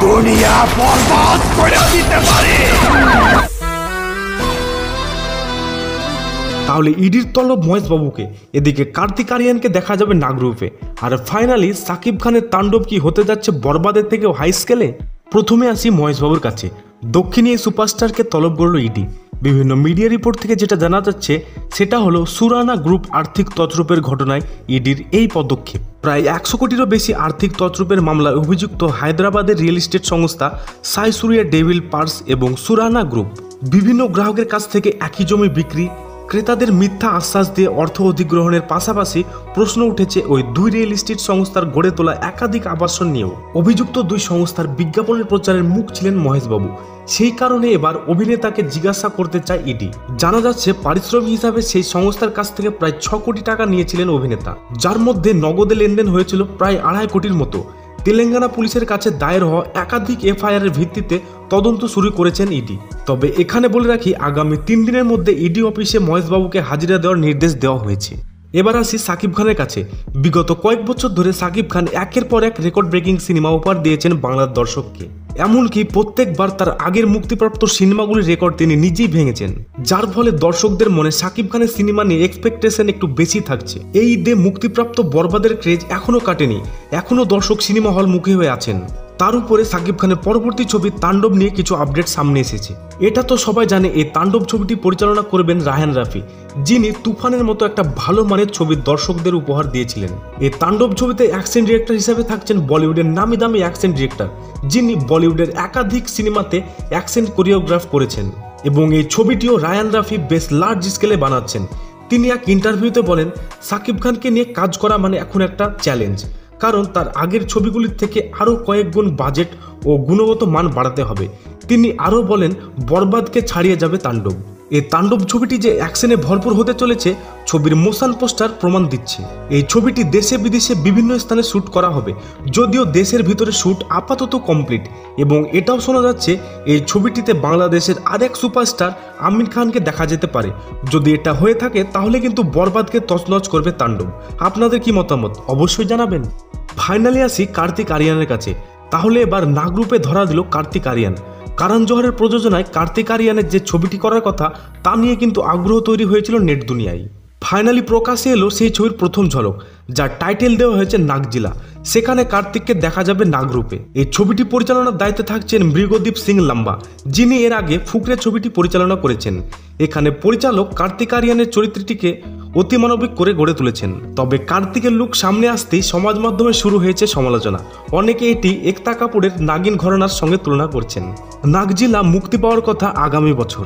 দুনিয়া বরবাদ করে দিতে পারে। তাহলে ইডির তলব মহেশ বাবুকে, এদিকে কার্তিক আরিয়ানকে দেখা যাবে নাগ রূপে, আর ফাইনালি সাকিব খানের তাণ্ডব কি হতে যাচ্ছে বরবাদের থেকেও হাই স্কেলে। প্রথমে আসি মহেশ বাবুর কাছে। দক্ষিণী এই সুপারস্টারকে তলব করল ইডি। বিভিন্ন মিডিয়া রিপোর্ট থেকে যেটা জানা যাচ্ছে সেটা হলো সুরানা গ্রুপ আর্থিক তছরূপের ঘটনায় ইডির এই পদক্ষেপ। প্রায় 100 কোটিরও বেশি আর্থিক তছরূপের মামলায় অভিযুক্ত হায়দ্রাবাদের রিয়েল এস্টেট সংস্থা সাই সুরিয়া ডেভিল পার্স এবং সুরানা গ্রুপ বিভিন্ন গ্রাহকের কাছ থেকে একই জমি বিক্রি, ক্রেতাদের মিথ্যা আশ্বাস দিয়ে অর্থ অধিগ্রহণের পাশাপাশি প্রশ্ন উঠেছে ওই দুই রিয়েল এস্টেট সংস্থার গড়ে তোলা একাধিক আবাসন নিয়েও। অভিযুক্ত দুই সংস্থার বিজ্ঞাপনের প্রচারের মুখ ছিলেন মহেশবাবু। সেই কারণে এবার অভিনেতাকে জিজ্ঞাসা করতে চায় ইডি। জানা যাচ্ছে পারিশ্রমিক হিসাবে সেই সংস্থার কাছ থেকে প্রায় 6 কোটি টাকা নিয়েছিলেন অভিনেতা, যার মধ্যে নগদে লেনদেন হয়েছিল প্রায় 2.5 কোটির মতো। তেলেঙ্গানা পুলিশের কাছে দায়ের হওয়া একাধিক এফআইআর এর ভিত্তিতে তদন্ত শুরু করেছেন ইডি। তবে এখানে বলে রাখি, আগামী 3 দিনের মধ্যে ইডি অফিসে মহেশবাবুকে হাজিরা দেওয়ার নির্দেশ দেওয়া হয়েছে। এবার আসি সাকিব খানের কাছে। বিগত কয়েক বছর ধরে সাকিব খান একের পর এক রেকর্ড ব্রেকিং সিনেমা উপহার দিয়েছেন বাংলার দর্শককে। এমনকি প্রত্যেকবার তার আগের মুক্তিপ্রাপ্ত সিনেমাগুলির রেকর্ড তিনি নিজেই ভেঙেছেন, যার ফলে দর্শকদের মনে সাকিব খানের সিনেমা নিয়ে এক্সপেকটেশন একটু বেশি থাকছে। এই ঈদে মুক্তিপ্রাপ্ত বরবাদের ক্রেজ এখনো কাটেনি, এখনো দর্শক সিনেমা হল মুখী হয়ে আছেন। তার উপরে সাকিব খানের পরবর্তী ছবি তাণ্ডব নিয়ে কিছু আপডেট সামনে এসেছে। এটা তো সবাই জানে, এই তাণ্ডব ছবিটি পরিচালনা করবেন রায়হান রাফি, যিনি তুফানের মতো একটা ভালো মানের ছবি দর্শকদের উপহার দিয়েছিলেন। এই তাণ্ডব ছবিতে অ্যাকশন ডিরেক্টর হিসেবে থাকছেন বলিউডের নামি দামি অ্যাকশন ডিরেক্টর, যিনি বলিউডের একাধিক সিনেমাতে অ্যাকশন কোরিওগ্রাফ করেছেন। এবং এই ছবিটিও রায়হান রাফি বেশ লার্জ স্কেলে বানাচ্ছেন। তিনি এক ইন্টারভিউতে বলেন, সাকিব খানকে নিয়ে কাজ করা মানে এখন একটা চ্যালেঞ্জ, কারণ তার আগের ছবিগুলির থেকে আরও কয়েক গুণ বাজেট ও গুণগত মান বাড়াতে হবে। তিনি আরও বলেন, বরবাদকে ছাড়িয়ে যাবে তাণ্ডব। এই তাণ্ডব ছবিটি যে অ্যাকশনে ভরপুর হতে চলেছে, ছবির মোশন পোস্টার প্রমাণ দিচ্ছে। এই ছবিটি দেশে বিদেশে বিভিন্ন স্থানে শ্যুট করা হবে, যদিও দেশের ভিতরে শ্যুট আপাতত কমপ্লিট। এবং এটাও শোনা যাচ্ছে এই ছবিটিতে বাংলাদেশের আরেক সুপারস্টার আমির খানকে দেখা যেতে পারে। যদি এটা হয়ে থাকে তাহলে কিন্তু বরবাদকে তছনছ করবে তাণ্ডব। আপনাদের কি মতামত অবশ্যই জানাবেন। ফাইনালি আসি কার্তিক আরিয়ানের কাছে। তাহলে এবার নাগ রূপে ধরা দিল কার্তিক আরিয়ান। কারণ জোহরের প্রযোজনায় কার্তিক আরিয়ানের যে ছবিটি করার কথা, তা নিয়ে কিন্তু আগ্রহ তৈরি হয়েছিল নেট দুনিয়ায়। ফাইনালি প্রকাশে এলো সেই ছবির প্রথম ঝলক, যার টাইটেল দেওয়া হয়েছে নাগজিলা। সেখানে কার্তিককে দেখা যাবে নাগরূপে। এই ছবিটি পরিচালনার দায়িত্বে থাকছেন মৃগদীপ সিং লাম্বা, যিনি এর আগে ফুকরে ছবিটি পরিচালনা করেছেন। এখানে পরিচালক কার্তিক আরিয়ানের চরিত্রটিকে অতিমানবিক করে গড়ে তুলেছেন। তবে কার্তিকের লুক সামনে আসতেই সমাজ মাধ্যমে শুরু হয়েছে সমালোচনা। অনেকে এটি একতা কাপুরের নাগিন ঘরানার সঙ্গে তুলনা করছেন। নাগজিলা মুক্তি পাওয়ার কথা আগামী বছর।